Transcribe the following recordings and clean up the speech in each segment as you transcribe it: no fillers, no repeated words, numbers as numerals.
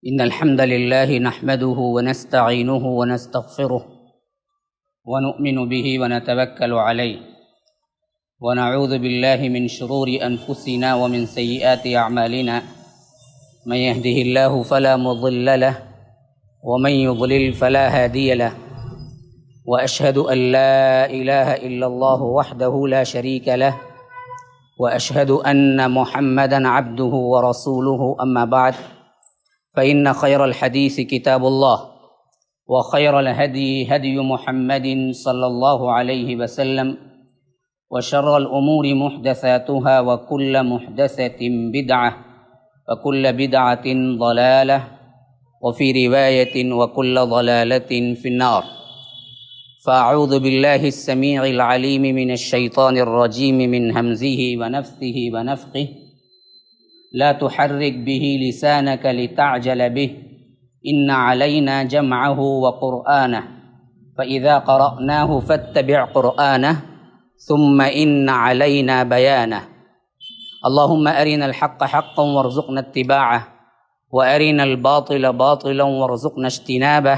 إن الحمد لله نحمده ونستعينه ونستغفره ونؤمن به ونتوكل عليه ونعوذ بالله من شرور أنفسنا ومن سيئات أعمالنا من يهده الله فلا مضل له ومن يضلل فلا هادي له وأشهد أن لا إله إلا الله وحده لا شريك له وأشهد أن محمدًا عبده ورسوله أما بعد فإن خير الحديث كتاب الله وخير الهدي هدي محمد صلى الله عليه وسلم وشر الأمور محدثاتها وكل محدثة بدعة وكل بدعة ضلالة وفي رواية وكل ضلالة في النار. فأعوذ بالله السميع العليم من الشيطان الرجيم من همزه ونفثه ونفخه لا تحرك به لسانك لتعجل به إن علينا جمعه وقرآنه فإذا قرأناه فاتبع قرآنه ثم إن علينا بيانه. اللهم أرنا الحق حقا وارزقنا اتباعه وأرنا الباطل باطلا وارزقنا اجتنابه.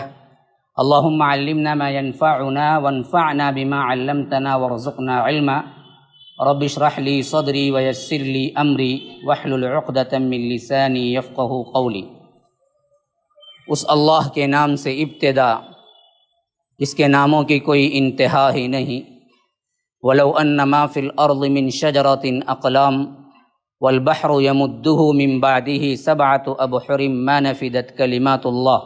اللهم علمنا ما ينفعنا وانفعنا بما علمتنا وارزقنا علما. رب اشرح لي صدری ویسر لی امری واحلل عقدۃ من لسانی یفقہوا قولی. اس اللہ کے نام سے ابتدا جس کے ناموں کی کوئی انتہا ہی نہیں. ولو ان ما فی الارض من شجرۃ اقلام والبحر یمدہ من بعدہ سبعۃ ابحر ما نفدت کلمات اللہ.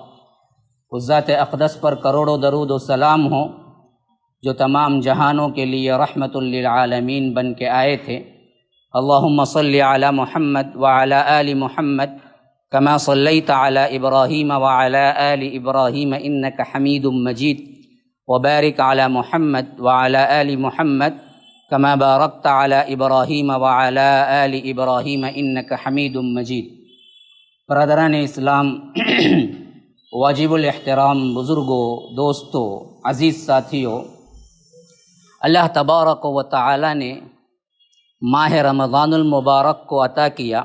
اس ذات اقدس پر کروڑوں درود و سلام ہو جو تمام جہانوں کے لیے رحمت للعالمین بن کے آئے تھے. اللہم صلی علی محمد وعلی آل محمد کما صلیت علی ابراہیم وعلی آل ابراہیم انک حمید مجید وبارک علی محمد وعلی آل محمد کما بارکت علی ابراہیم وعلی آل ابراہیم انک حمید مجید. برادران اسلام، واجب الاحترام بزرگوں، دوستوں، عزیز ساتھیوں، اللہ تبارک و تعالی نے ماہ رمضان المبارک کو عطا کیا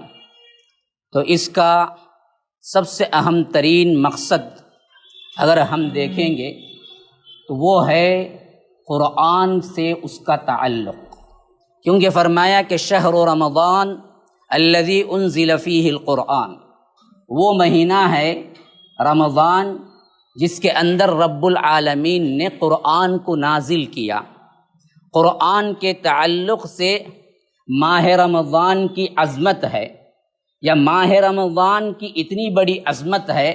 تو اس کا سب سے اہم ترین مقصد اگر ہم دیکھیں گے تو وہ ہے قرآن سے اس کا تعلق. کیونکہ فرمایا کہ شہر رمضان الذی انزل فیہ القرآن، وہ مہینہ ہے رمضان جس کے اندر رب العالمین نے قرآن کو نازل کیا. قرآن کے تعلق سے ماہ رمضان کی عظمت ہے، یا ماہ رمضان کی اتنی بڑی عظمت ہے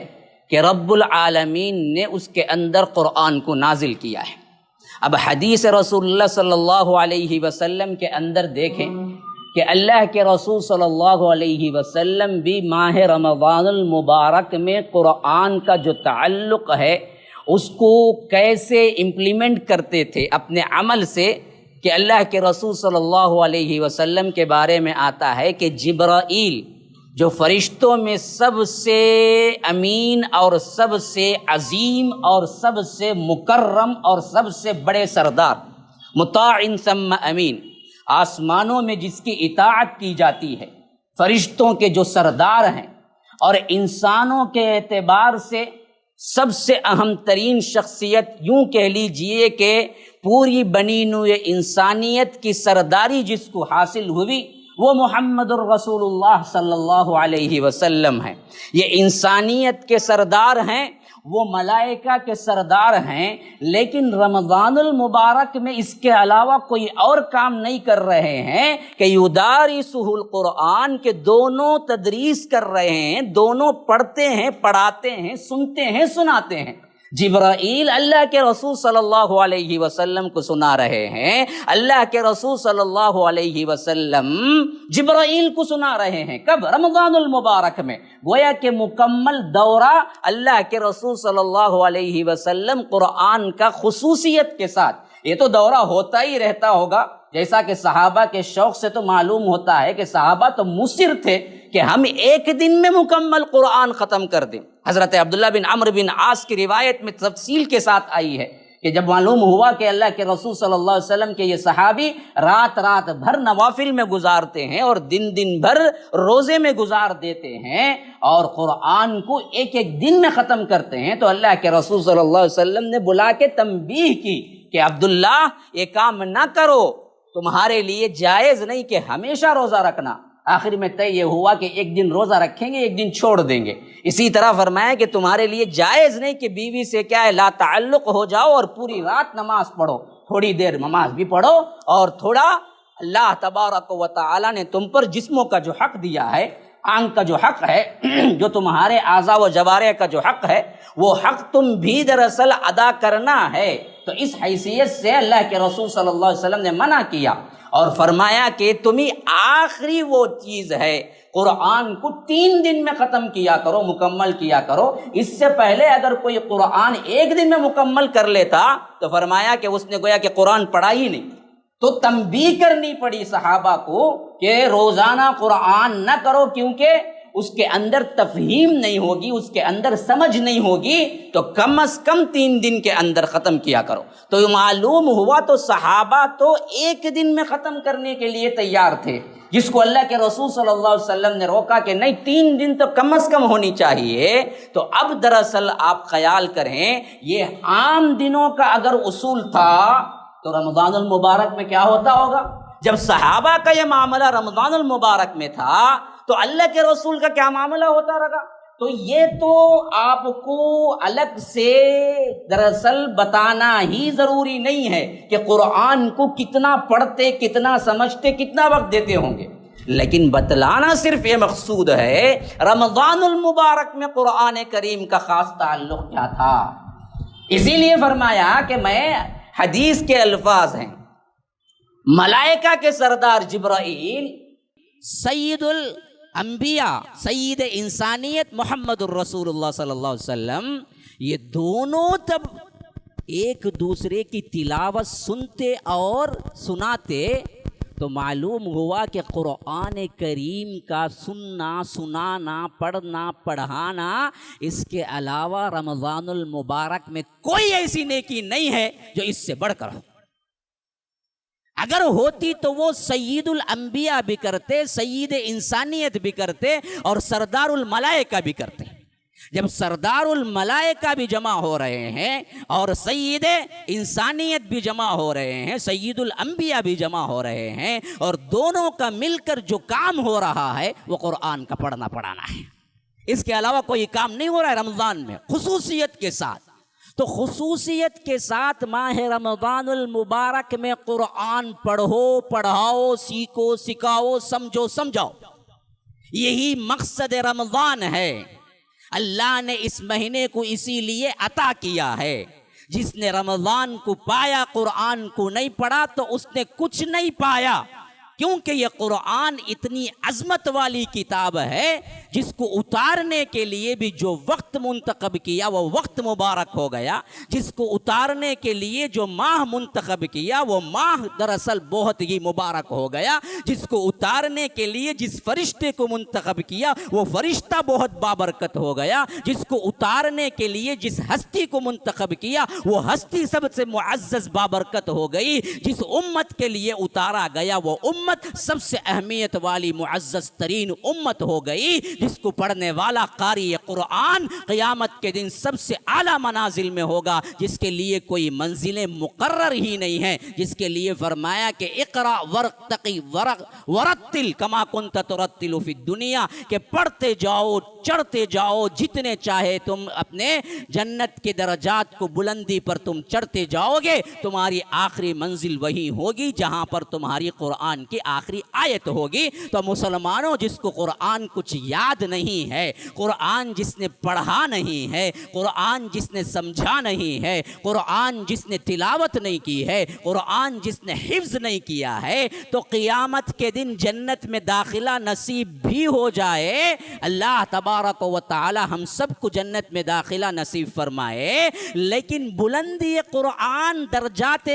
کہ رب العالمین نے اس کے اندر قرآن کو نازل کیا ہے. اب حدیث رسول اللہ صلی اللہ علیہ وسلم کے اندر دیکھیں کہ اللہ کے رسول صلی اللہ علیہ وسلم بھی ماہ رمضان المبارک میں قرآن کا جو تعلق ہے اس کو کیسے امپلیمنٹ کرتے تھے اپنے عمل سے، کہ اللہ کے رسول صلی اللہ علیہ وسلم کے بارے میں آتا ہے کہ جبرائیل جو فرشتوں میں سب سے امین اور سب سے عظیم اور سب سے مکرم اور سب سے بڑے سردار، مطاع ثم امین، آسمانوں میں جس کی اطاعت کی جاتی ہے، فرشتوں کے جو سردار ہیں اور انسانوں کے اعتبار سے سب سے اہم ترین شخصیت، یوں کہہ لیجئے کہ پوری بنی نوع انسانیت کی سرداری جس کو حاصل ہوئی، وہ محمد الرسول اللہ صلی اللہ علیہ وسلم ہیں. یہ انسانیت کے سردار ہیں، وہ ملائکہ کے سردار ہیں، لیکن رمضان المبارک میں اس کے علاوہ کوئی اور کام نہیں کر رہے ہیں کہ یدارسہ القرآن، کے دونوں تدریس کر رہے ہیں، دونوں پڑھتے ہیں، پڑھاتے ہیں، سنتے ہیں، سناتے ہیں. جبرائیل اللہ کے رسول صلی اللہ علیہ وسلم کو سنا رہے ہیں، اللہ کے رسول صلی اللہ علیہ وسلم جبرائیل کو سنا رہے ہیں. کب؟ رمضان المبارک میں. گویا کہ مکمل دورہ اللہ کے رسول صلی اللہ علیہ وسلم قرآن کا خصوصیت کے ساتھ. یہ تو دورہ ہوتا ہی رہتا ہوگا، جیسا کہ صحابہ کے شوق سے تو معلوم ہوتا ہے کہ صحابہ تو مصر تھے کہ ہم ایک دن میں مکمل قرآن ختم کر دیں. حضرت عبداللہ بن عمرو بن عاص کی روایت میں تفصیل کے ساتھ آئی ہے کہ جب معلوم ہوا کہ اللہ کے رسول صلی اللہ علیہ وسلم کے یہ صحابی رات بھر نوافل میں گزارتے ہیں اور دن بھر روزے میں گزار دیتے ہیں اور قرآن کو ایک دن میں ختم کرتے ہیں، تو اللہ کے رسول صلی اللہ علیہ وسلم نے بلا کے تنبیہ کی کہ عبداللہ یہ کام نہ کرو، تمہارے لیے جائز نہیں کہ ہمیشہ روزہ رکھنا۔ آخر میں طے یہ ہوا کہ ایک دن روزہ رکھیں گے، ایک دن چھوڑ دیں گے۔ اسی طرح فرمایا کہ تمہارے لیے جائز نہیں کہ بیوی سے کیا ہے لا تعلق ہو جاؤ اور پوری رات نماز پڑھو، تھوڑی دیر نماز بھی پڑھو اور تھوڑا اللہ تبارک و تعالی نے تم پر جسموں کا جو حق دیا ہے، آنکھ کا جو حق ہے، جو تمہارے اعضاء و جوارح کا جو حق ہے، وہ حق تم بھی دراصل ادا کرنا ہے۔ تو اس حیثیت سے اللہ کے رسول صلی اللہ علیہ وسلم نے منع کیا اور فرمایا کہ تمہیں آخری وہ چیز ہے، قرآن کو 3 دن میں ختم کیا کرو، مکمل کیا کرو۔ اس سے پہلے اگر کوئی قرآن 1 دن میں مکمل کر لیتا تو فرمایا کہ اس نے گویا کہ قرآن پڑھا ہی نہیں۔ تو تنبیہ کرنی پڑی صحابہ کو کہ روزانہ قرآن نہ کرو، کیونکہ اس کے اندر تفہیم نہیں ہوگی، اس کے اندر سمجھ نہیں ہوگی، تو کم از کم 3 دن کے اندر ختم کیا کرو۔ تو معلوم ہوا تو صحابہ تو 1 دن میں ختم کرنے کے لیے تیار تھے، جس کو اللہ کے رسول صلی اللہ علیہ وسلم نے روکا کہ نہیں 3 دن تو کم از کم ہونی چاہیے۔ تو اب دراصل آپ خیال کریں، یہ عام دنوں کا اگر اصول تھا تو رمضان المبارک میں کیا ہوتا ہوگا؟ جب صحابہ کا یہ معاملہ رمضان المبارک میں تھا تو اللہ کے رسول کا کیا معاملہ ہوتا رہا؟ تو یہ تو آپ کو الگ سے دراصل بتانا ہی ضروری نہیں ہے کہ قرآن کو کتنا پڑھتے، کتنا سمجھتے، کتنا وقت دیتے ہوں گے، لیکن بتلانا صرف یہ مقصود ہے رمضان المبارک میں قرآن کریم کا خاص تعلق کیا تھا۔ اسی لیے فرمایا کہ میں حدیث کے الفاظ ہیں، ملائکہ کے سردار جبرائیل، سید الانبیاء، سید انسانیت محمد الرسول اللہ صلی اللہ علیہ وسلم، یہ دونوں تب ایک دوسرے کی تلاوت سنتے اور سناتے تو معلوم ہوا کہ قرآن کریم کا سننا، سنانا، پڑھنا، پڑھانا، اس کے علاوہ رمضان المبارک میں کوئی ایسی نیکی نہیں ہے جو اس سے بڑھ کر ہو۔ اگر ہوتی تو وہ سید الانبیاء بھی کرتے، سید انسانیت بھی کرتے اور سردار الملائکہ بھی کرتے۔ جب سردار الملائکہ بھی جمع ہو رہے ہیں اور سید انسانیت بھی جمع ہو رہے ہیں، سید الانبیاء بھی جمع ہو رہے ہیں، اور دونوں کا مل کر جو کام ہو رہا ہے وہ قرآن کا پڑھنا پڑھانا ہے، اس کے علاوہ کوئی کام نہیں ہو رہا ہے رمضان میں خصوصیت کے ساتھ۔ تو خصوصیت کے ساتھ ماہ رمضان المبارک میں قرآن پڑھو، پڑھاؤ، سیکھو، سکھاؤ، سمجھو، سمجھاؤ، یہی مقصد رمضان ہے۔ اللہ نے اس مہینے کو اسی لیے عطا کیا ہے۔ جس نے رمضان کو پایا، قرآن کو نہیں پڑھا تو اس نے کچھ نہیں پایا، کیونکہ یہ قرآن اتنی عظمت والی کتاب ہے جس کو اتارنے کے لیے بھی جو وقت منتخب کیا وہ وقت مبارک ہو گیا، جس کو اتارنے کے لیے جو ماہ منتخب کیا وہ ماہ دراصل بہت ہی مبارک ہو گیا، جس کو اتارنے کے لیے جس فرشتے کو منتخب کیا وہ فرشتہ بہت بابرکت ہو گیا، جس کو اتارنے کے لیے جس ہستی کو منتخب کیا وہ ہستی سب سے معزز بابرکت ہو گئی، جس امت کے لیے اتارا گیا وہ امت سب سے اہمیت والی معزز ترین امت ہو گئی، جس کو پڑھنے والا قاری قرآن قیامت کے دن سب سے اعلیٰ منازل میں ہوگا، جس کے لیے کوئی منزلیں مقرر ہی نہیں ہیں، جس کے لیے فرمایا کہ اقرا ورتقی ورتل کما کنت ترتل فی الدنیا، کہ پڑھتے جاؤ، چڑھتے جاؤ، جتنے چاہے تم اپنے جنت کے درجات کو بلندی پر تم چڑھتے جاؤ گے، تمہاری آخری منزل وہی ہوگی جہاں پر تمہاری قرآن کی آخری آیت ہوگی۔ تو مسلمانوں، جس کو قرآن کچھ یاد نہیں ہے، قرآن جس نے پڑھا نہیں ہے، قرآن جس نے سمجھا نہیں ہے، قرآن جس نے تلاوت نہیں کی ہے، قرآن جس نے حفظ نہیں کیا ہے، تو قیامت کے دن جنت میں داخلہ نصیب بھی ہو جائے، اللہ تبارک و تعالی ہم سب کو جنت میں داخلہ نصیب فرمائے، لیکن بلندی قرآن درجات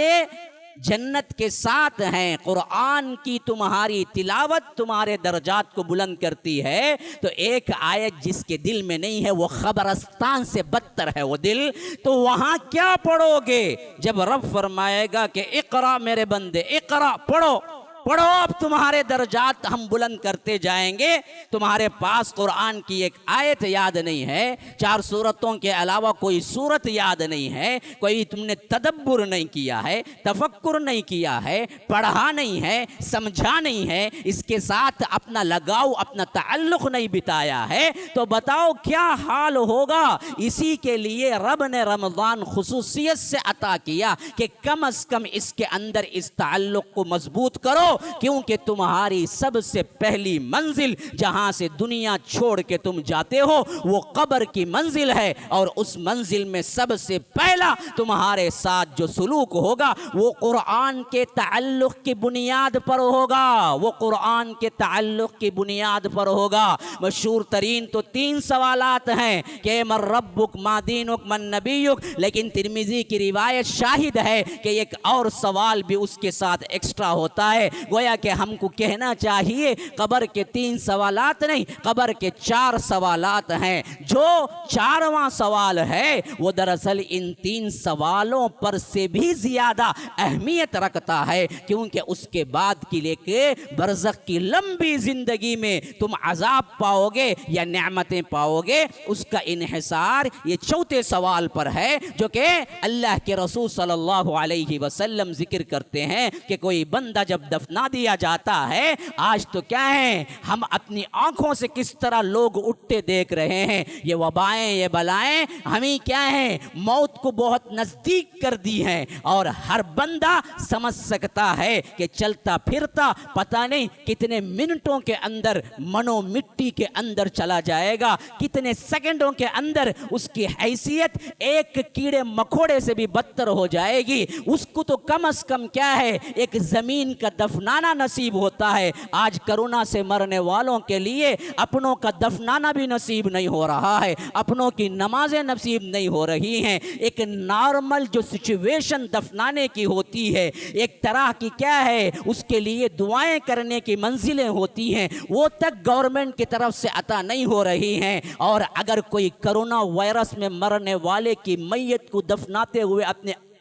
جنت کے ساتھ ہیں، قرآن کی تمہاری تلاوت تمہارے درجات کو بلند کرتی ہے، تو ایک آیت جس کے دل میں نہیں ہے وہ قبرستان سے بدتر ہے وہ دل، تو وہاں کیا پڑھو گے جب رب فرمائے گا کہ اقرا میرے بندے اقرا، پڑھو پڑھو، اب تمہارے درجات ہم بلند کرتے جائیں گے۔ تمہارے پاس قرآن کی ایک آیت یاد نہیں ہے، 4 سورتوں کے علاوہ کوئی سورت یاد نہیں ہے، کوئی تم نے تدبر نہیں کیا ہے، تفکر نہیں کیا ہے، پڑھا نہیں ہے، سمجھا نہیں ہے، اس کے ساتھ اپنا لگاؤ اپنا تعلق نہیں بتایا ہے، تو بتاؤ کیا حال ہوگا۔ اسی کے لیے رب نے رمضان خصوصیت سے عطا کیا کہ کم از کم اس کے اندر اس تعلق کو مضبوط کرو، کیونکہ تمہاری سب سے پہلی منزل جہاں سے دنیا چھوڑ کے تم جاتے ہو وہ قبر کی منزل ہے، اور اس منزل میں سب سے پہلا تمہارے ساتھ جو سلوک ہوگا وہ قرآن کے تعلق کی بنیاد پر ہوگا، وہ قرآن کے تعلق کی بنیاد پر ہوگا۔ مشہور ترین تو 3 سوالات ہیں کہ من ربک ما دینک من نبیک، لیکن ترمذی کی روایت شاہد ہے کہ ایک اور سوال بھی اس کے ساتھ ایکسٹرا ہوتا ہے، گویا کہ ہم کو کہنا چاہیے قبر کے 3 سوالات نہیں، قبر کے 4 سوالات ہیں۔ جو 4واں سوال ہے وہ دراصل ان 3 سوالوں پر سے بھی زیادہ اہمیت رکھتا ہے، کیونکہ اس کے بعد کی لے کے برزخ کی لمبی زندگی میں تم عذاب پاؤ گے یا نعمتیں پاؤ گے، اس کا انحصار یہ 4تھے سوال پر ہے، جو کہ اللہ کے رسول صلی اللہ علیہ وسلم ذکر کرتے ہیں کہ کوئی بندہ جب دفنا دیا جاتا ہے، آج تو کیا ہے ہم اپنی آنکھوں سے کس طرح لوگ اٹھتے دیکھ رہے ہیں، یہ وبائیں یہ بلائیں ہمیں کیا ہے موت کو بہت نزدیک کر دی ہیں، اور ہر بندہ سمجھ سکتا ہے کہ چلتا پھرتا پتہ نہیں کتنے منٹوں کے اندر منو مٹی کے اندر چلا جائے گا، کتنے سیکنڈوں کے اندر اس کی حیثیت ایک کیڑے مکوڑے سے بھی بدتر ہو جائے گی، اس کو تو کم از کم کیا ہے ایک زمین کا دفنانا نصیب ہوتا ہے۔ آج کرونا سے مرنے والوں کے لیے اپنوں کا دفنانا بھی نصیب نہیں ہو رہا ہے، اپنوں کی نمازیں نصیب نہیں ہو رہی ہیں۔ ایک نارمل جو سچویشن دفنانے کی ہوتی ہے، ایک طرح کی کیا ہے اس کے لیے دعائیں کرنے کی منزلیں ہوتی ہیں، وہ تک گورنمنٹ کی طرف سے عطا نہیں ہو رہی ہیں، اور اگر کوئی کرونا وائرس میں مرنے والے کی میت کو دفناتے ہوئے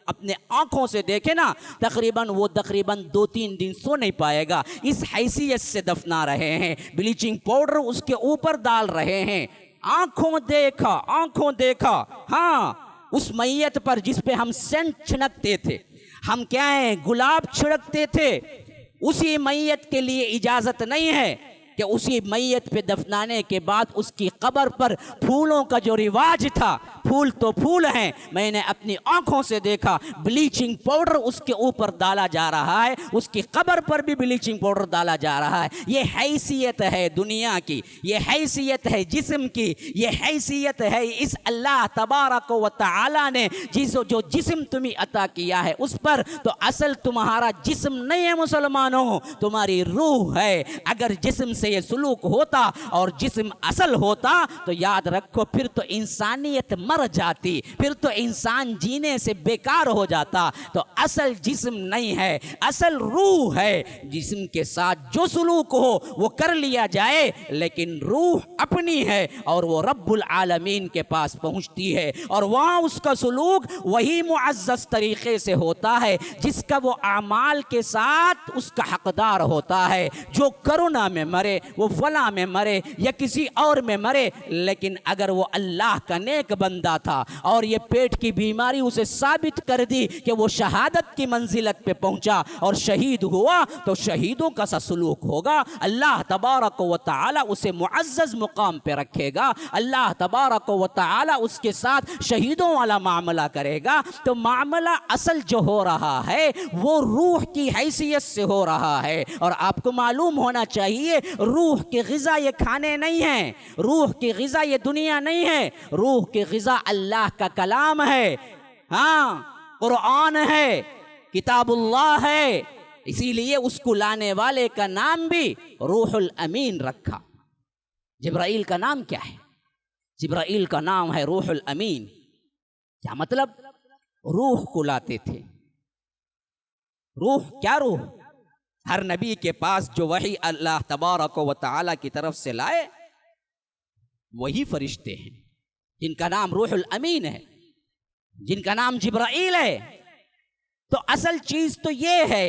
اپنے آنکھوں سے دیکھے نا، تقریباً 2-3 دن سو نہیں پائے گا، اس حیثیت سے دفنا رہے ہیں، بلیچنگ پاؤڈر اس کے اوپر ڈال رہے ہیں، آنکھوں دیکھا ہاں اس میت پر جس پہ ہم سینٹ چھڑکتے تھے، ہم کیا ہیں گلاب چھڑکتے تھے، اسی میت کے لیے اجازت نہیں ہے کہ اسی میت پہ دفنانے کے بعد اس کی قبر پر پھولوں کا جو رواج تھا، پھول تو پھول ہیں، میں نے اپنی آنکھوں سے دیکھا بلیچنگ پاؤڈر اس کے اوپر ڈالا جا رہا ہے، اس کی قبر پر بھی بلیچنگ پاؤڈر ڈالا جا رہا ہے۔ یہ حیثیت ہے دنیا کی، یہ حیثیت ہے جسم کی، یہ حیثیت ہے اس اللہ تبارک و تعالی نے جو جسم تمہیں عطا کیا ہے اس پر، تو اصل تمہارا جسم نہیں ہے مسلمانوں، تمہاری روح ہے۔ اگر جسم سے یہ سلوک ہوتا اور جسم اصل ہوتا تو یاد رکھو پھر تو انسانیت مر جاتی، پھر تو انسان جینے سے بیکار ہو جاتا۔ تو اصل جسم نہیں ہے، اصل روح ہے، جسم کے ساتھ جو سلوک ہو وہ کر لیا جائے، لیکن روح اپنی ہے اور وہ رب العالمین کے پاس پہنچتی ہے، اور وہاں اس کا سلوک وہی معزز طریقے سے ہوتا ہے جس کا وہ اعمال کے ساتھ اس کا حقدار ہوتا ہے۔ جو کرونا میں مرے وہ فلاں میں مرے یا کسی اور میں مرے، لیکن اگر وہ اللہ کا نیک بندہ تھا اور یہ پیٹ کی بیماری اسے ثابت کر دی کہ وہ شہادت کی منزلت پہ پہنچا اور شہید ہوا، تو شہیدوں کا سا سلوک ہوگا، اللہ تبارک و تعالی اسے معزز مقام پہ رکھے گا، اللہ تبارک و تعالی اس کے ساتھ شہیدوں والا معاملہ کرے گا۔ تو معاملہ اصل جو ہو رہا ہے وہ روح کی حیثیت سے ہو رہا ہے، اور آپ کو معلوم ہونا چاہیے روح کی غذا یہ کھانے نہیں ہیں، روح کی غذا یہ دنیا نہیں ہے، روح کی غذا اللہ کا کلام ہے، ہاں قرآن ہے، کتاب اللہ ہے، اسی لیے اس کو لانے والے کا نام بھی روح الامین رکھا۔ جبرائیل کا نام کیا ہے؟ جبرائیل کا نام ہے روح الامین۔ کیا مطلب؟ روح کو لاتے تھے، روح کیا روح؟ ہر نبی کے پاس جو وحی اللہ تبارک و تعالی کی طرف سے لائے وہی فرشتے ہیں، جن کا نام روح الامین ہے، جن کا نام جبرائیل ہے۔ تو اصل چیز تو یہ ہے،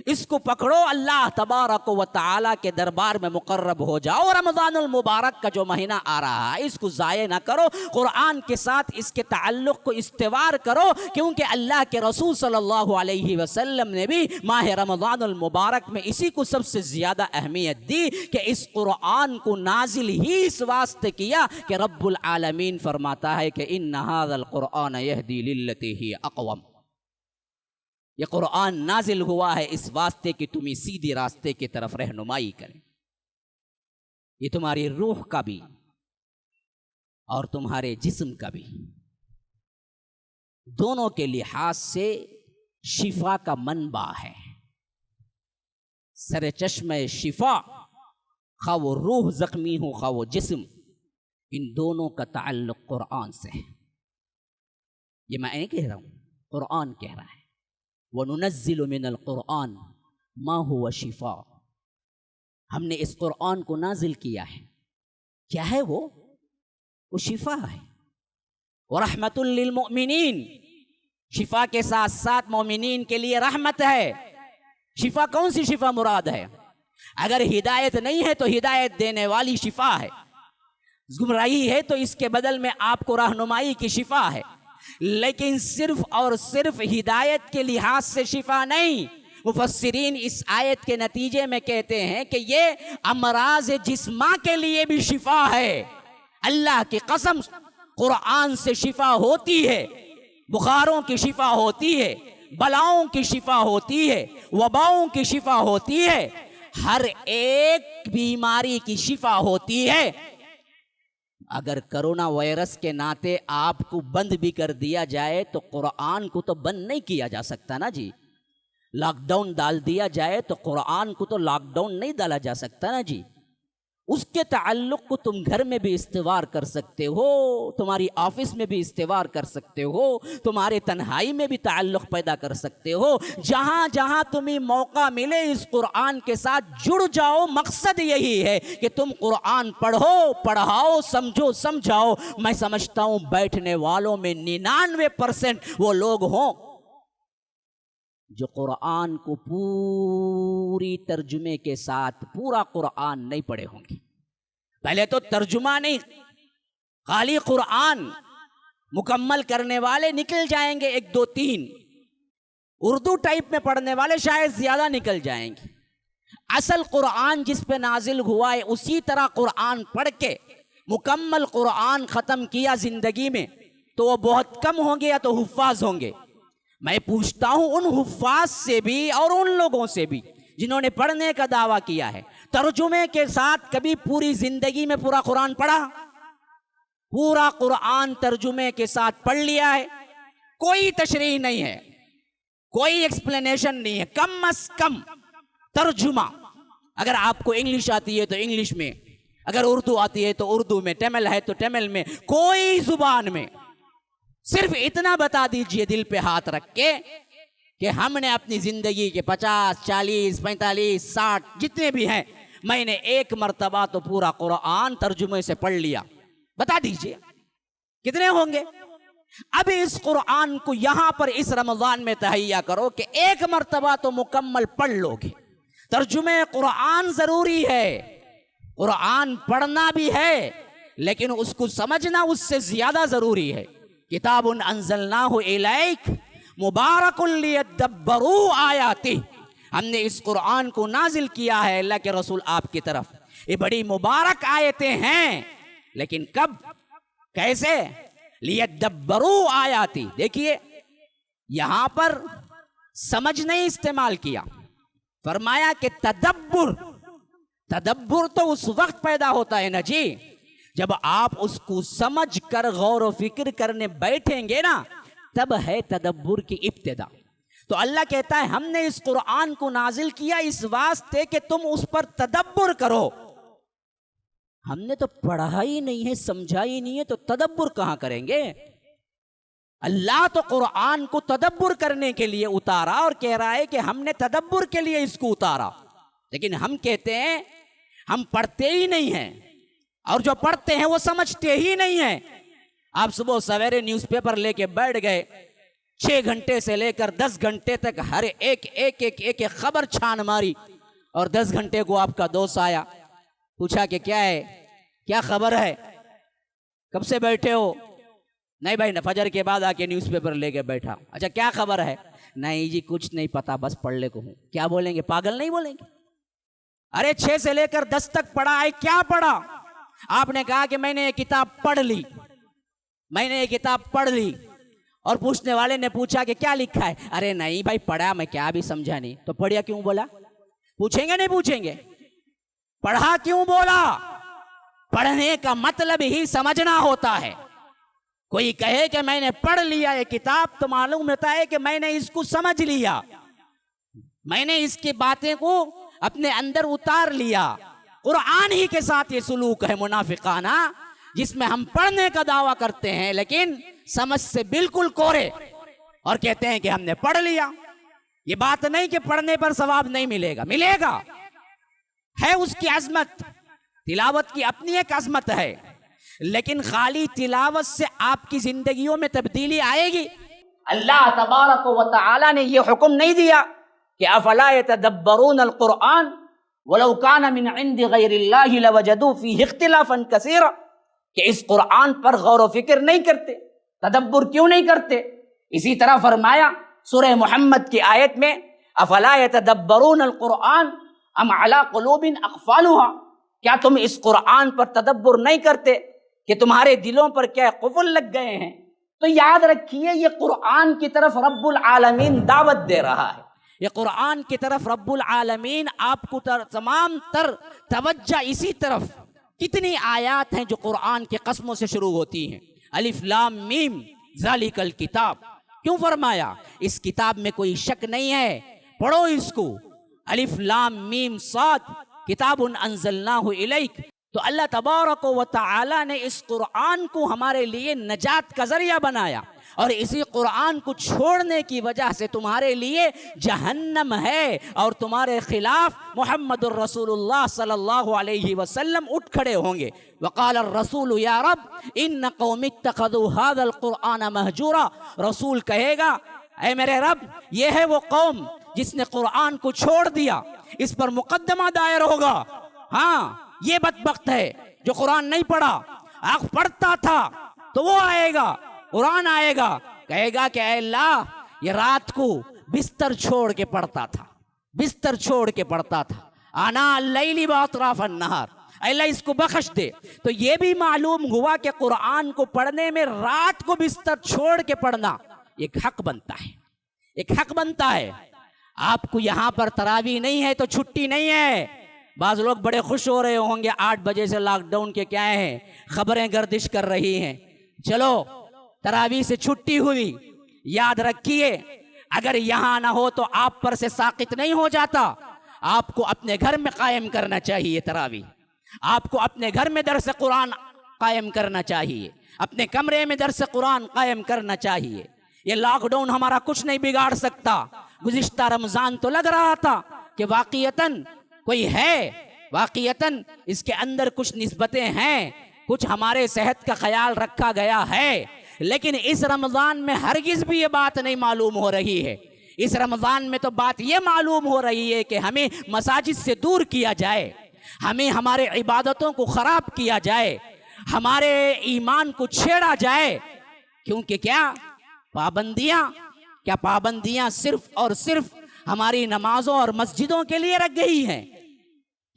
اس کو پکڑو، اللہ تبارک و تعالی کے دربار میں مقرب ہو جاؤ۔ رمضان المبارک کا جو مہینہ آ رہا ہے اس کو ضائع نہ کرو، قرآن کے ساتھ اس کے تعلق کو استوار کرو، کیونکہ اللہ کے رسول صلی اللہ علیہ وسلم نے بھی ماہ رمضان المبارک میں اسی کو سب سے زیادہ اہمیت دی کہ اس قرآن کو نازل ہی اس واسطے کیا کہ رب العالمین فرماتا ہے کہ ان ھذا القرآن یہدی للتی ہی اقوم۔ یہ قرآن نازل ہوا ہے اس واسطے کہ تمہیں سیدھے راستے کی طرف رہنمائی کرے۔ یہ تمہاری روح کا بھی اور تمہارے جسم کا بھی دونوں کے لحاظ سے شفا کا منبع ہے۔ سر چشمہ شفا، خواہ وہ روح زخمی ہو خواہ وہ جسم، ان دونوں کا تعلق قرآن سے ہے۔ یہ میں کہہ رہا ہوں، قرآن کہہ رہا ہے وَنُنَزِّلُ مِنَ الْقُرْآنِ مَا هُوَ شِفَاءٌ۔ ہم نے اس قرآن کو نازل کیا ہے، کیا ہے وہ شفا ہے۔ وَرَحْمَةٌ لِّلْمُؤْمِنِينَ، شفا کے ساتھ ساتھ مومنین کے لیے رحمت ہے۔ شفا کون سی شفا مراد ہے؟ اگر ہدایت نہیں ہے تو ہدایت دینے والی شفا ہے، گمراہی ہے تو اس کے بدل میں آپ کو رہنمائی کی شفا ہے، لیکن صرف اور صرف ہدایت کے لحاظ سے شفا نہیں۔ مفسرین اس آیت کے نتیجے میں کہتے ہیں کہ یہ امراض جسماں کے لیے بھی شفا ہے۔ اللہ کی قسم، قرآن سے شفا ہوتی ہے، بخاروں کی شفا ہوتی ہے، بلاؤں کی شفا ہوتی ہے، وباؤں کی شفا ہوتی ہے، ہر ایک بیماری کی شفا ہوتی ہے۔ اگر کرونا وائرس کے ناطے آپ کو بند بھی کر دیا جائے تو قرآن کو تو بند نہیں کیا جا سکتا نا جی۔ لاک ڈاؤن ڈال دیا جائے تو قرآن کو تو لاک ڈاؤن نہیں ڈالا جا سکتا نا جی۔ اس کے تعلق کو تم گھر میں بھی استوار کر سکتے ہو، تمہاری آفس میں بھی استوار کر سکتے ہو، تمہارے تنہائی میں بھی تعلق پیدا کر سکتے ہو۔ جہاں جہاں تمہیں موقع ملے اس قرآن کے ساتھ جڑ جاؤ۔ مقصد یہی ہے کہ تم قرآن پڑھو، پڑھاؤ، سمجھو، سمجھاؤ۔ میں سمجھتا ہوں بیٹھنے والوں میں 99% وہ لوگ ہوں جو قرآن کو پوری ترجمے کے ساتھ پورا قرآن نہیں پڑھے ہوں گے۔ پہلے تو ترجمہ نہیں، خالی قرآن مکمل کرنے والے نکل جائیں گے 1 2 3، اردو ٹائپ میں پڑھنے والے شاید زیادہ نکل جائیں گے۔ اصل قرآن جس پہ نازل ہوا ہے اسی طرح قرآن پڑھ کے مکمل قرآن ختم کیا زندگی میں تو وہ بہت کم ہوں گے یا تو حفاظ ہوں گے۔ میں پوچھتا ہوں ان حفاظ سے بھی اور ان لوگوں سے بھی جنہوں نے پڑھنے کا دعویٰ کیا ہے، ترجمے کے ساتھ کبھی پوری زندگی میں پورا قرآن پڑھا؟ پورا قرآن ترجمے کے ساتھ پڑھ لیا ہے؟ کوئی تشریح نہیں ہے، کوئی ایکسپلینیشن نہیں ہے، کم از کم ترجمہ۔ اگر آپ کو انگلش آتی ہے تو انگلش میں، اگر اردو آتی ہے تو اردو میں، تمل ہے تو تمل میں، کوئی زبان میں صرف اتنا بتا دیجئے دل پہ ہاتھ رکھ کے کہ ہم نے اپنی زندگی کے 50 40 45 60 جتنے بھی ہیں، میں نے 1 مرتبہ تو پورا قرآن ترجمے سے پڑھ لیا۔ بتا دیجئے کتنے ہوں گے؟ اب اس قرآن کو یہاں پر اس رمضان میں تہیہ کرو کہ 1 مرتبہ تو مکمل پڑھ لو گے۔ ترجمے قرآن ضروری ہے، قرآن پڑھنا بھی ہے، لیکن اس کو سمجھنا اس سے زیادہ ضروری ہے۔ کتاب انزلناہ الیک مبارک لیدبروا آیاتہ، ہم نے اس قرآن کو نازل کیا ہے اللہ کے رسول آپ کی طرف، یہ بڑی مبارک آیتیں ہیں، لیکن کب، کیسے؟ لیدبروا آیاتہ۔ دیکھیے یہاں پر سمجھ نہیں استعمال کیا، فرمایا کہ تدبر۔ تدبر تو اس وقت پیدا ہوتا ہے نا جی جب آپ اس کو سمجھ کر غور و فکر کرنے بیٹھیں گے نا، تب ہے تدبر کی ابتدا۔ تو اللہ کہتا ہے ہم نے اس قرآن کو نازل کیا اس واسطے کہ تم اس پر تدبر کرو۔ ہم نے تو پڑھا ہی نہیں ہے، سمجھا ہی نہیں ہے، تو تدبر کہاں کریں گے؟ اللہ تو قرآن کو تدبر کرنے کے لیے اتارا اور کہہ رہا ہے کہ ہم نے تدبر کے لیے اس کو اتارا، لیکن ہم کہتے ہیں ہم پڑھتے ہی نہیں ہیں، اور جو پڑھتے ہیں وہ سمجھتے ہی نہیں ہیں۔ آپ صبح سویرے نیوز پیپر لے کے بیٹھ گئے، 6 گھنٹے سے لے کر 10 گھنٹے تک ہر ایک خبر چھان ماری، اور 10 گھنٹے کو آپ کا دوست آیا، پوچھا کہ کیا ہے، کیا خبر ہے، کب سے بیٹھے ہو؟ نہیں بھائی، فجر کے بعد آ کے نیوز پیپر لے کے بیٹھا۔ اچھا کیا خبر ہے؟ نہیں جی کچھ نہیں پتا، بس پڑھ لے کو ہوں۔ کیا بولیں گے؟ پاگل نہیں بولیں گے؟ ارے 6 سے لے کر 10 تک پڑھا ہے، کیا پڑھا؟ آپ نے کہا کہ میں نے یہ کتاب پڑھ لی، میں نے یہ کتاب پڑھ لی، اور پوچھنے والے نے پوچھا کہ کیا لکھا ہے؟ ارے نہیں بھائی پڑھا میں، کیا بھی سمجھا نہیں۔ تو پڑھیا کیوں بولا؟ پوچھیں گے نہیں پوچھیں گے؟ پڑھا کیوں بولا؟ پڑھنے کا مطلب ہی سمجھنا ہوتا ہے۔ کوئی کہے کہ میں نے پڑھ لیا یہ کتاب، تو معلوم ہوتا ہے کہ میں نے اس کو سمجھ لیا، میں نے اس کی باتیں کو اپنے اندر اتار لیا۔ قرآن ہی کے ساتھ یہ سلوک ہے منافقانہ، جس میں ہم پڑھنے کا دعویٰ کرتے ہیں لیکن سمجھ سے بالکل کورے، اور کہتے ہیں کہ ہم نے پڑھ لیا۔ یہ بات نہیں کہ پڑھنے پر ثواب نہیں ملے گا، ملے گا، ہے اس کی عظمت، تلاوت کی اپنی ایک عظمت ہے، لیکن خالی تلاوت سے آپ کی زندگیوں میں تبدیلی آئے گی؟ اللہ تبارک و تعالی نے یہ حکم نہیں دیا کہ افلا یتدبرون القرآن ولو کان من عند غیر اللہ لوجدوا فیہ اختلافا کثیرا، کہ اس قرآن پر غور و فکر نہیں کرتے، تدبر کیوں نہیں کرتے؟ اسی طرح فرمایا سورہ محمد کی آیت میں افلا یتدبرون القرآن ام علی قلوب اقفالها، کیا تم اس قرآن پر تدبر نہیں کرتے کہ تمہارے دلوں پر کیا قفل لگ گئے ہیں؟ تو یاد رکھیے یہ قرآن کی طرف رب العالمین دعوت دے رہا ہے، یہ قرآن کی طرف رب العالمین آپ کو تمام تر توجہ اسی طرف۔ کتنی آیات ہیں جو قرآن کے قسموں سے شروع ہوتی ہیں، الف لام میم ذالک الکتاب، کیوں فرمایا؟ اس کتاب میں کوئی شک نہیں ہے، پڑھو اس کو، الف لام میم صاد کتاب انزلناہ الیک۔ تو اللہ تبارک و تعالی نے اس قرآن کو ہمارے لیے نجات کا ذریعہ بنایا، اور اسی قرآن کو چھوڑنے کی وجہ سے تمہارے لیے جہنم ہے، اور تمہارے خلاف محمد الرسول اللہ صلی اللہ علیہ وسلم اٹھ کھڑے ہوں گے۔ وقال الرسول یا رب ان قوم اتخذوا هذا القرآن مہجورا، رسول کہے گا اے میرے رب یہ ہے وہ قوم جس نے قرآن کو چھوڑ دیا، اس پر مقدمہ دائر ہوگا۔ ہاں یہ بدبخت ہے جو قرآن نہیں پڑھا، آخ پڑھتا تھا تو وہ آئے گا، قرآن آئے گا، کہے گا کہ اے اللہ یہ رات کو بستر چھوڑ کے پڑھتا تھا، بستر چھوڑ کے پڑھتا تھا، آنا اللیل واطراف النہار، اے اللہ اس کو بخش دے۔ تو یہ بھی معلوم ہوا کہ قرآن کو پڑھنے میں رات کو بستر چھوڑ کے پڑھنا ایک حق بنتا ہے، ایک حق بنتا ہے۔ آپ کو یہاں پر تراویح نہیں ہے تو چھٹی نہیں ہے۔ بعض لوگ بڑے خوش ہو رہے ہوں گے 8 بجے سے لاک ڈاؤن کے کیا ہیں خبریں گردش کر رہی ہیں، چلو تراویح سے چھٹی ہوئی۔ یاد رکھیے اگر یہاں نہ ہو تو آپ پر سے ساقط نہیں ہو جاتا، آپ کو اپنے گھر میں قائم کرنا چاہیے تراویح، آپ کو اپنے گھر میں درس قرآن قائم کرنا چاہیے، اپنے کمرے میں درس قرآن قائم کرنا چاہیے۔ یہ لاک ڈاؤن ہمارا کچھ نہیں بگاڑ سکتا۔ گزشتہ رمضان تو لگ رہا تھا کہ واقعتاً کوئی ہے، واقعتاً اس کے اندر کچھ نسبتیں ہیں، کچھ ہمارے صحت کا خیال رکھا گیا ہے، لیکن اس رمضان میں ہرگز بھی یہ بات نہیں معلوم ہو رہی ہے۔ اس رمضان میں تو بات یہ معلوم ہو رہی ہے کہ ہمیں مساجد سے دور کیا جائے، ہمیں ہمارے عبادتوں کو خراب کیا جائے، ہمارے ایمان کو چھیڑا جائے، کیونکہ کیا پابندیاں صرف اور صرف ہماری نمازوں اور مسجدوں کے لیے رکھ گئی ہیں؟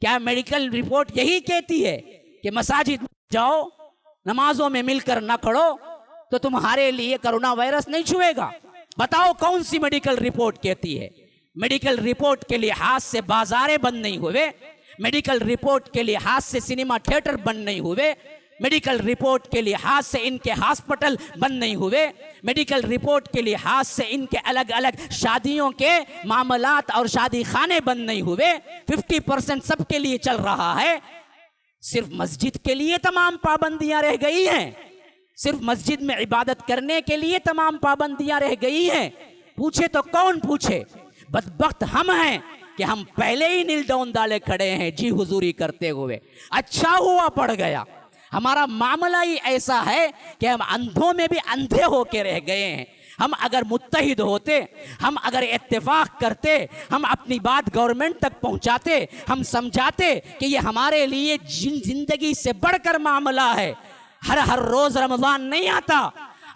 کیا میڈیکل رپورٹ یہی کہتی ہے کہ مساجد جاؤ نمازوں میں مل کر نہ کھڑو تو تمہارے لیے کرونا وائرس نہیں چھوئے گا؟ بتاؤ کون سی میڈیکل رپورٹ کہتی ہے؟ میڈیکل رپورٹ کے لحاظ سے بازاریں بند نہیں ہوئے، میڈیکل رپورٹ کے لحاظ سے سنیما تھیٹر بند نہیں ہوئے، میڈیکل رپورٹ کے لحاظ سے ان کے ہاسپٹل بند نہیں ہوئے، میڈیکل رپورٹ کے لحاظ سے ان کے الگ الگ شادیوں کے معاملات اور شادی خانے بند نہیں ہوئے، 50% سب کے لیے چل رہا ہے، صرف مسجد کے لیے تمام پابندیاں رہ گئی ہیں، صرف مسجد میں عبادت کرنے کے لیے تمام پابندیاں رہ گئی ہیں؟ پوچھے تو کون پوچھے؟ بدبخت ہم ہیں کہ ہم پہلے ہی نیل ڈاؤن ڈالے کھڑے ہیں جی حضوری کرتے ہوئے. اچھا ہوا پڑ گیا. ہمارا معاملہ ہی ایسا ہے کہ ہم اندھوں میں بھی اندھے ہو کے رہ گئے ہیں. ہم اگر متحد ہوتے، ہم اگر اتفاق کرتے، ہم اپنی بات گورنمنٹ تک پہنچاتے، ہم سمجھاتے کہ یہ ہمارے لیے زندگی سے بڑھ کر معاملہ ہے. ہر روز رمضان نہیں آتا،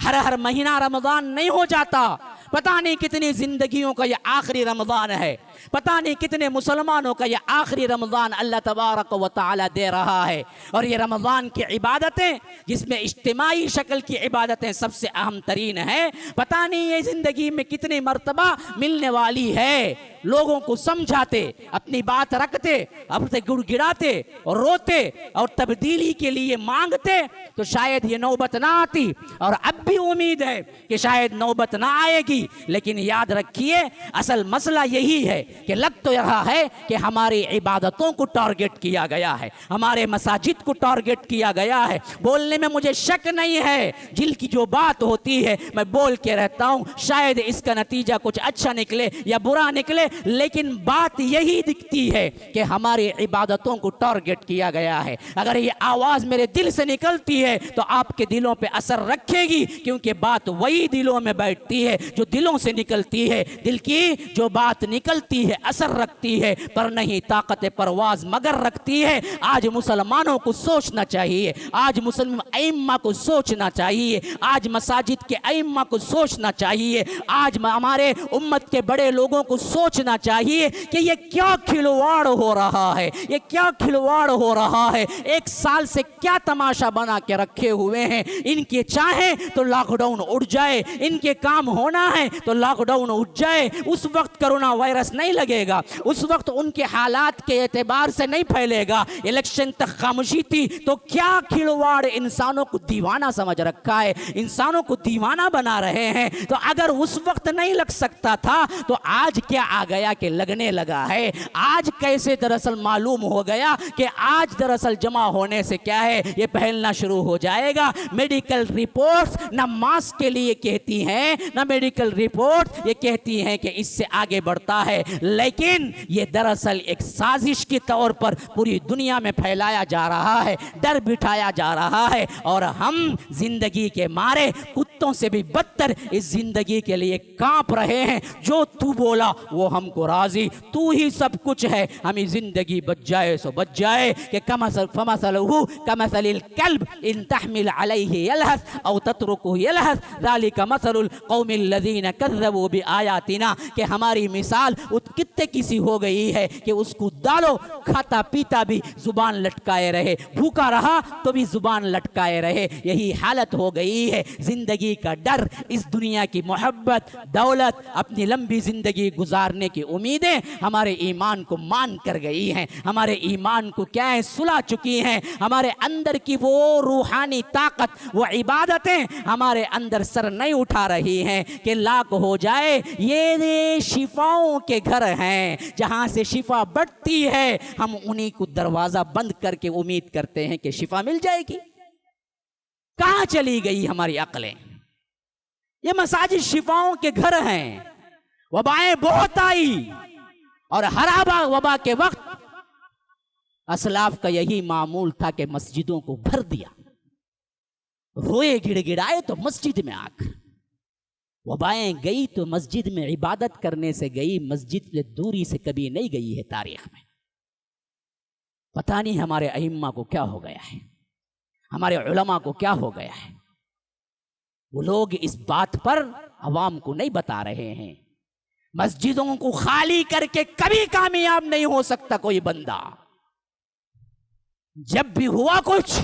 ہر مہینہ رمضان نہیں ہو جاتا. پتہ نہیں کتنی زندگیوں کا یہ آخری رمضان ہے، پتہ نہیں کتنے مسلمانوں کا یہ آخری رمضان اللہ تبارک و تعالی دے رہا ہے. اور یہ رمضان کی عبادتیں، جس میں اجتماعی شکل کی عبادتیں سب سے اہم ترین ہیں، پتہ نہیں یہ زندگی میں کتنی مرتبہ ملنے والی ہے. لوگوں کو سمجھاتے، اپنی بات رکھتے، اپنے گڑ گڑاتے اور روتے اور تبدیلی کے لیے مانگتے تو شاید یہ نوبت نہ آتی. اور اب بھی امید ہے کہ شاید نوبت نہ آئے گی. لیکن یاد رکھیے اصل مسئلہ یہی ہے کہ لگ تو رہا ہے کہ ہماری عبادتوں کو ٹارگٹ کیا گیا ہے، ہمارے مساجد کو ٹارگٹ کیا گیا ہے. بولنے میں مجھے شک نہیں ہے، دل کی جو بات ہوتی ہے میں بول کے رہتا ہوں. شاید اس کا نتیجہ کچھ اچھا نکلے یا برا نکلے، لیکن بات یہی دکھتی ہے کہ ہماری عبادتوں کو ٹارگٹ کیا گیا ہے. اگر یہ آواز میرے دل سے نکلتی ہے تو آپ کے دلوں پہ اثر رکھے گی، کیونکہ بات وہی دلوں میں بیٹھتی ہے جو دلوں سے نکلتی ہے. دل کی جو بات نکلتی ہے اثر رکھتی ہے، پر نہیں طاقت پرواز مگر رکھتی ہے. آج مسلمانوں کو سوچنا چاہیے، آج مسلم ائمہ کو سوچنا چاہیے، آج مساجد کے ائمہ کو سوچنا چاہیے، آج ہمارے امت کے بڑے لوگوں کو سوچنا چاہیے کہ یہ کیا کھلواڑ ہو رہا ہے، یہ کیا کھلواڑ ہو رہا ہے. ایک سال سے کیا تماشا بنا کے رکھے ہوئے ہیں. ان کے چاہیں تو لاک ڈاؤن اٹھ جائے، ان کے کام ہونا ہے تو لاک ڈاؤن اٹھ جائے. اس وقت کرونا وائرس نہیں لگے گا، اس وقت ان کے حالات کے اعتبار سے نہیں پھیلے گا. الیکشن تک خاموشی تھی تو کیا کھلواڑ انسانوں کو دیوانہ سمجھ رکھا ہے، انسانوں کو دیوانہ بنا رہے ہیں. تو اگر اس وقت نہیں لگ سکتا تھا تو آج کیا آ گیا کہ لگنے لگا ہے. آج کیسے دراصل معلوم ہو گیا کہ آج دراصل جمع ہونے سے کیا ہے، یہ پھیلنا شروع ہو جائے گا. میڈیکل رپورٹس نہ ماسک کے لیے کہتی ہیں، نہ میڈیکل رپورٹ یہ کہتی ہیں کہ اس سے آگے بڑھتا ہے، لیکن یہ دراصل ایک سازش کے طور پر پوری دنیا میں پھیلایا جا رہا ہے، ڈر بٹھایا جا رہا ہے. اور ہم زندگی کے مارے کتوں سے بھی بدتر اس زندگی کے لیے کانپ رہے ہیں. جو تو بولا وہ ہم کو راضی، تو ہی سب کچھ ہے، ہمیں زندگی بچ جائے سو بچ جائے. کہ فمثلہ کمثل الکلب ان تحمل علیہ یلہث او تترکہ یلہث ذلک مثل القوم الذین کذبوا بآیاتنا. کہ ہماری مثال کتے کسی ہو گئی ہے کہ اس کو ڈالو، کھاتا پیتا بھی زبان لٹکائے رہے، بھوکا رہا تو بھی زبان لٹکائے رہے. یہی حالت ہو گئی ہے. زندگی کا ڈر، اس دنیا کی محبت، دولت، اپنی لمبی زندگی گزارنے کی امیدیں ہمارے ایمان کو مان کر گئی ہیں، ہمارے ایمان کو کیا ہے سلا چکی ہیں. ہمارے اندر کی وہ روحانی طاقت، وہ عبادتیں ہمارے اندر سر نہیں اٹھا رہی ہیں کہ لاکھ ہو جائے. یہ شفاؤں کے گھر ہیں جہاں سے شفا بڑھتی ہے، ہم انہی کو دروازہ بند کر کے امید کرتے ہیں کہ شفا مل جائے گی. کہاں چلی گئی ہماری عقلیں؟ یہ مساجد شفاؤں کے گھر ہیں. وبائیں بہت آئی اور ہر وبا کے وقت اسلاف کا یہی معمول تھا کہ مسجدوں کو بھر دیا، روئے گڑ گڑائے تو مسجد میں آ کر. وبائیں گئی تو مسجد میں عبادت کرنے سے گئی، مسجد سے دوری سے کبھی نہیں گئی ہے تاریخ میں. پتہ نہیں ہمارے ائمہ کو کیا ہو گیا ہے، ہمارے علماء کو کیا ہو گیا ہے. وہ لوگ اس بات پر عوام کو نہیں بتا رہے ہیں. مسجدوں کو خالی کر کے کبھی کامیاب نہیں ہو سکتا کوئی بندہ. جب بھی ہوا کچھ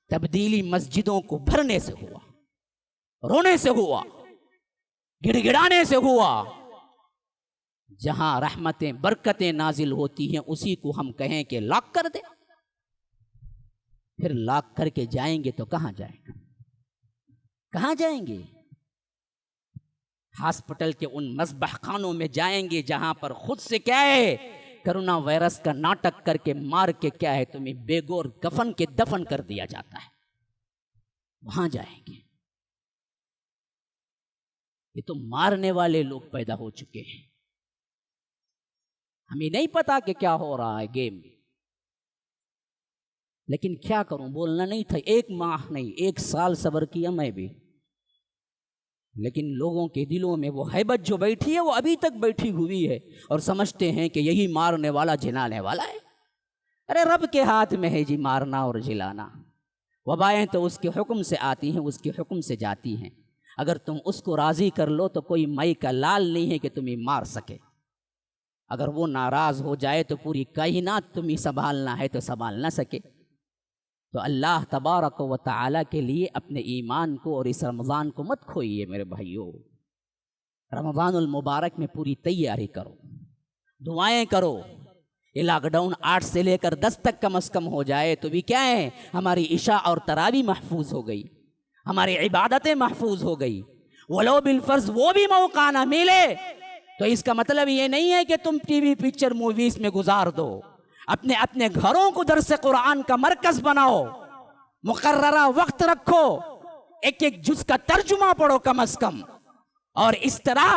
تبدیلی مسجدوں کو بھرنے سے ہوا، رونے سے ہوا، گڑ گڑانے سے ہوا. جہاں رحمتیں برکتیں نازل ہوتی ہیں اسی کو ہم کہیں کہ لاک کر دیں. پھر لاک کر کے جائیں گے تو کہاں جائیں گے؟ کہاں جائیں گے؟ ہاسپٹل کے ان مذبح خانوں میں جائیں گے جہاں پر خود سے کیا ہے کرونا وائرس کا ناٹک کر کے مار کے کیا ہے تمہیں بے گور کفن کے دفن کر دیا جاتا ہے. وہاں جائیں گے. یہ تو مارنے والے لوگ پیدا ہو چکے ہیں. ہمیں نہیں پتا کہ کیا ہو رہا ہے گیم، لیکن کیا کروں، بولنا نہیں تھا. 1 ماہ نہیں 1 سال صبر کیا میں بھی، لیکن لوگوں کے دلوں میں وہ ہیبت جو بیٹھی ہے وہ ابھی تک بیٹھی ہوئی ہے، اور سمجھتے ہیں کہ یہی مارنے والا جلانے والا ہے. ارے رب کے ہاتھ میں ہے جی مارنا اور جلانا. وبائیں تو اس کے حکم سے آتی ہیں، اس کے حکم سے جاتی ہیں. اگر تم اس کو راضی کر لو تو کوئی مائی کا لال نہیں ہے کہ تمہیں مار سکے. اگر وہ ناراض ہو جائے تو پوری کائنات تمہیں سنبھالنا ہے تو سنبھال نہ سکے. تو اللہ تبارک و تعالیٰ کے لیے اپنے ایمان کو اور اس رمضان کو مت کھوئیے میرے بھائیو. رمضان المبارک میں پوری تیاری کرو، دعائیں کرو. یہ لاک ڈاؤن 8 سے لے کر 10 تک کم از کم ہو جائے تو بھی کیا ہے، ہماری عشاء اور تراویح محفوظ ہو گئی، ہماری عبادتیں محفوظ ہو گئی. ولو بالفرض وہ بھی موقع نہ ملے تو اس کا مطلب یہ نہیں ہے کہ تم ٹی وی پکچر موویز میں گزار دو. اپنے گھروں کو درس قرآن کا مرکز بناؤ، مقررہ وقت رکھو، ایک جز کا ترجمہ پڑھو کم از کم، اور اس طرح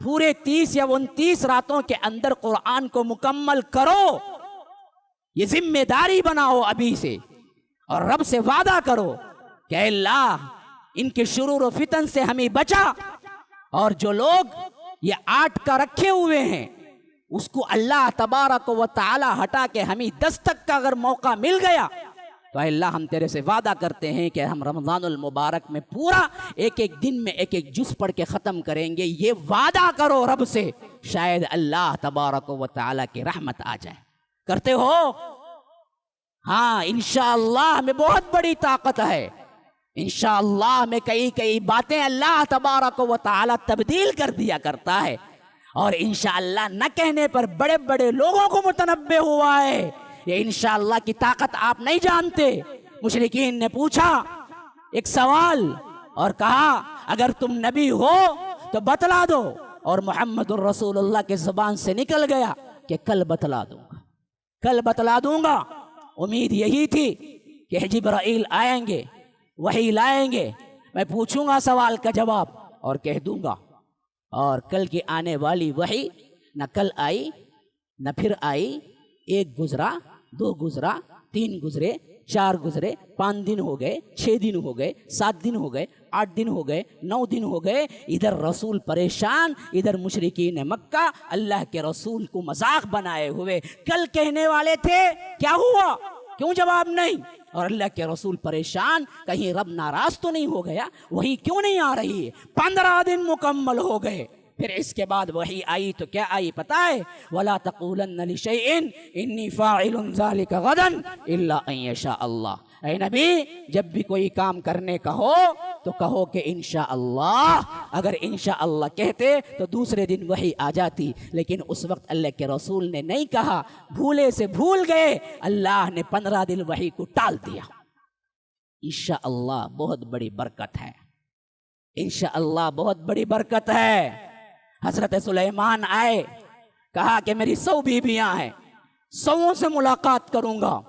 پورے 30 یا 29 راتوں کے اندر قرآن کو مکمل کرو. یہ ذمہ داری بناؤ ابھی سے، اور رب سے وعدہ کرو کہ اے اللہ ان کے شرور و فتن سے ہمیں بچا، اور جو لوگ یہ 8 کا رکھے ہوئے ہیں اس کو اللہ تبارک و تعالی ہٹا کے ہمیں 10 تک کا اگر موقع مل گیا تو اے اللہ ہم تیرے سے وعدہ کرتے ہیں کہ ہم رمضان المبارک میں پورا ایک دن میں ایک جز پڑھ کے ختم کریں گے. یہ وعدہ کرو رب سے، شاید اللہ تبارک و تعالی کی رحمت آ جائے. کرتے ہو؟ ہاں انشاءاللہ میں بہت بڑی طاقت ہے. انشاءاللہ میں کئی باتیں اللہ تبارک و تعالی تبدیل کر دیا کرتا ہے، اور انشاءاللہ نہ کہنے پر بڑے بڑے لوگوں کو متنبع ہوا ہے. یہ انشاءاللہ کی طاقت آپ نہیں جانتے. مشرکین نے پوچھا ایک سوال اور کہا اگر تم نبی ہو تو بتلا دو، اور محمد الرسول اللہ کے زبان سے نکل گیا کہ کل بتلا دوں گا، کل بتلا دوں گا. امید یہی تھی کہ جبرائیل آئیں گے، وحی لائیں گے، میں پوچھوں گا سوال کا جواب اور کہہ دوں گا. اور کل کی آنے والی وحی نہ کل آئی نہ پھر آئی. 1 گزرا، 2 گزرا، 3 گزرے، 4 گزرے، 5 دن ہو گئے، 6 دن ہو گئے، 7 دن ہو گئے، 8 دن ہو گئے، 9 دن ہو گئے. ادھر رسول پریشان، ادھر مشرکین مکہ اللہ کے رسول کو مذاق بنائے ہوئے. کل کہنے والے تھے، کیا ہوا؟ کیوں جواب نہیں؟ اور اللہ کے رسول پریشان، کہیں رب ناراض تو نہیں ہو گیا، وہی کیوں نہیں آ رہی ہے؟ 15 دن مکمل ہو گئے. پھر اس کے بعد وحی آئی تو کیا آئی پتہ ہے؟ وَلَا تَقُولَنَّ لِشَيْءٍ إِنِّي فَاعِلٌ ذَلِكَ غَدًا إِلَّا أَن يَشَاءَ اللَّهُ. اے نبی جب بھی کوئی کام کرنے کا ہو تو کہو کہ انشاءاللہ. اگر انشاءاللہ کہتے تو دوسرے دن وحی آ جاتی، لیکن اس وقت اللہ کے رسول نے نہیں کہا، بھولے سے بھول گئے. اللہ نے 15 دن وحی کو ٹال دیا. انشاءاللہ بہت بڑی برکت ہے، انشاءاللہ بہت بڑی برکت ہے. حضرت سلیمان آئے، کہا کہ میری 100 بیویاں ہیں، 100 سے ملاقات کروں گا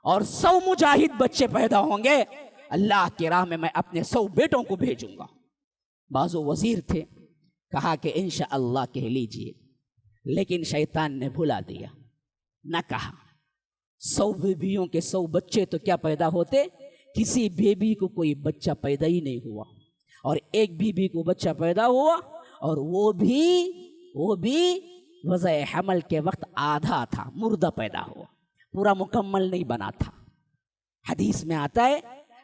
اور 100 مجاہد بچے پیدا ہوں گے. اللہ کی راہ میں اپنے 100 بیٹوں کو بھیجوں گا. بعضو وزیر تھے، کہا کہ انشاءاللہ کہہ لیجئے، لیکن شیطان نے بھلا دیا، نہ کہا. 100 بیویوں کے 100 بچے تو کیا پیدا ہوتے؟ کسی بیوی کو کوئی بچہ پیدا ہی نہیں ہوا، اور ایک بیوی کو بچہ پیدا ہوا، اور وہ بھی وضع حمل کے وقت آدھا تھا، مردہ پیدا ہوا، پورا مکمل نہیں بنا تھا. حدیث میں آتا ہے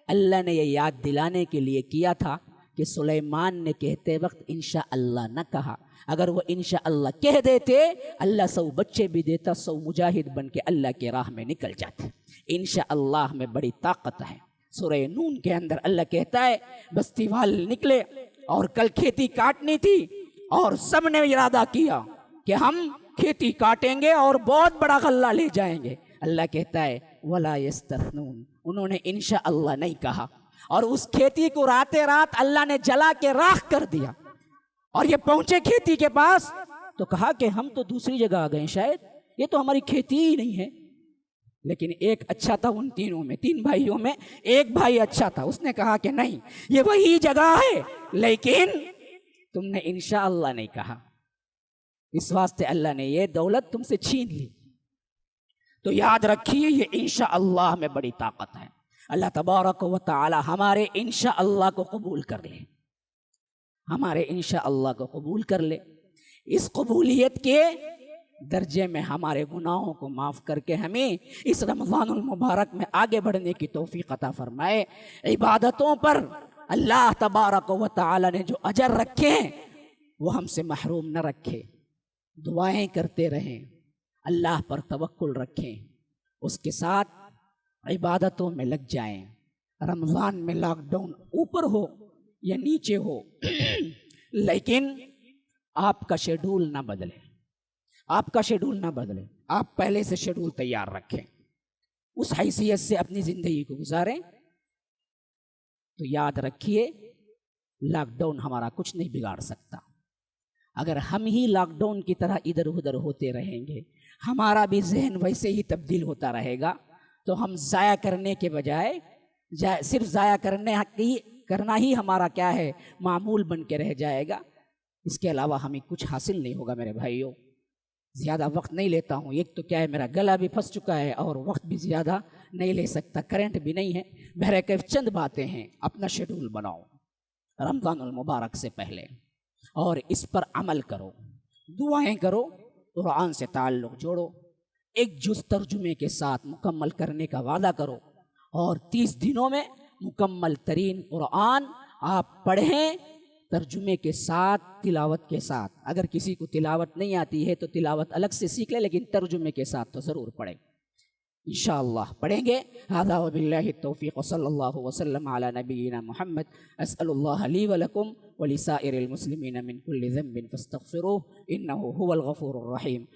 اللہ نے یہ یاد دلانے کے لیے کیا تھا کہ سلیمان نے کہتے وقت انشاءاللہ نہ کہا. اگر وہ انشاءاللہ کہہ دیتے اللہ 100 بچے بھی دیتا، 100 مجاہد بن کے اللہ کے راہ میں نکل جاتے. انشاءاللہ میں بڑی طاقت ہے. سورہ نون کے اندر اللہ کہتا ہے بستی والے نکلے اور کل کھیتی کاٹنی تھی، اور سب نے ارادہ کیا کہ ہم کھیتی کاٹیں گے اور بہت بڑا غلہ لے جائیں گے. اللہ کہتا ہے وَلَا يَسْتَثْنُونَ. انہوں نے انشاءاللہ نہیں کہا، اور اس کھیتی کو راتے رات اللہ نے جلا کے راکھ کر دیا. اور یہ پہنچے کھیتی کے پاس تو کہا کہ ہم تو دوسری جگہ آ گئے، شاید یہ تو ہماری کھیتی ہی نہیں ہے. لیکن ایک اچھا تھا ان تینوں میں، 3 بھائیوں میں ایک بھائی اچھا تھا، اس نے کہا کہ نہیں یہ وہی جگہ ہے، لیکن تم نے انشاءاللہ نہیں کہا، اس واسطے اللہ نے یہ دولت تم سے چھین لی۔ تو یاد رکھیے یہ انشاءاللہ میں بڑی طاقت ہے۔ اللہ تبارک و تعالی ہمارے انشاءاللہ کو قبول کر لے، ہمارے انشاءاللہ کو قبول کر لے، اس قبولیت کے درجے میں ہمارے گناہوں کو معاف کر کے ہمیں اس رمضان المبارک میں آگے بڑھنے کی توفیق عطا فرمائے۔ عبادتوں پر اللہ تبارک و تعالی نے جو اجر رکھے ہیں وہ ہم سے محروم نہ رکھے۔ دعائیں کرتے رہیں، اللہ پر توکل رکھیں، اس کے ساتھ عبادتوں میں لگ جائیں۔ رمضان میں لاک ڈاؤن اوپر ہو یا نیچے ہو لیکن آپ کا شیڈول نہ بدلے، آپ کا شیڈول نہ بدلے، آپ پہلے سے شیڈول تیار رکھیں، اس حیثیت سے اپنی زندگی کو گزاریں۔ تو یاد رکھیے لاک ڈاؤن ہمارا کچھ نہیں بگاڑ سکتا۔ اگر ہم ہی لاک ڈاؤن کی طرح ادھر ادھر ہوتے رہیں گے، ہمارا بھی ذہن ویسے ہی تبدیل ہوتا رہے گا، تو ہم ضائع کرنے کے بجائے صرف ضائع کرنا ہی ہمارا کیا ہے معمول بن کے رہ جائے گا، اس کے علاوہ ہمیں کچھ حاصل نہیں ہوگا۔ میرے بھائیوں زیادہ وقت نہیں لیتا ہوں، ایک تو کیا ہے میرا گلا بھی پھنس چکا ہے اور وقت بھی زیادہ نہیں لے سکتا، کرنٹ بھی نہیں ہے، بہرکیف چند باتیں ہیں۔ اپنا شیڈول بناؤ رمضان المبارک سے پہلے اور اس پر عمل کرو، دعائیں کرو، قرآن سے تعلق جوڑو، ایک جز ترجمے کے ساتھ مکمل کرنے کا وعدہ کرو، اور 30 دنوں میں مکمل ترین قرآن آپ پڑھیں ترجمے کے ساتھ، تلاوت کے ساتھ۔ اگر کسی کو تلاوت نہیں آتی ہے تو تلاوت الگ سے سیکھ لے، لیکن ترجمے کے ساتھ تو ضرور پڑھیں، انشاءاللہ پڑھیں گے۔ ھذا وباللہ التوفیق وصلی اللہ وسلم علی نبینا محمد۔ اسأل اللہ لی ولکم ولسائر المسلمین من کل ذنب فاستغفروہ انہ هو الغفور الرحیم۔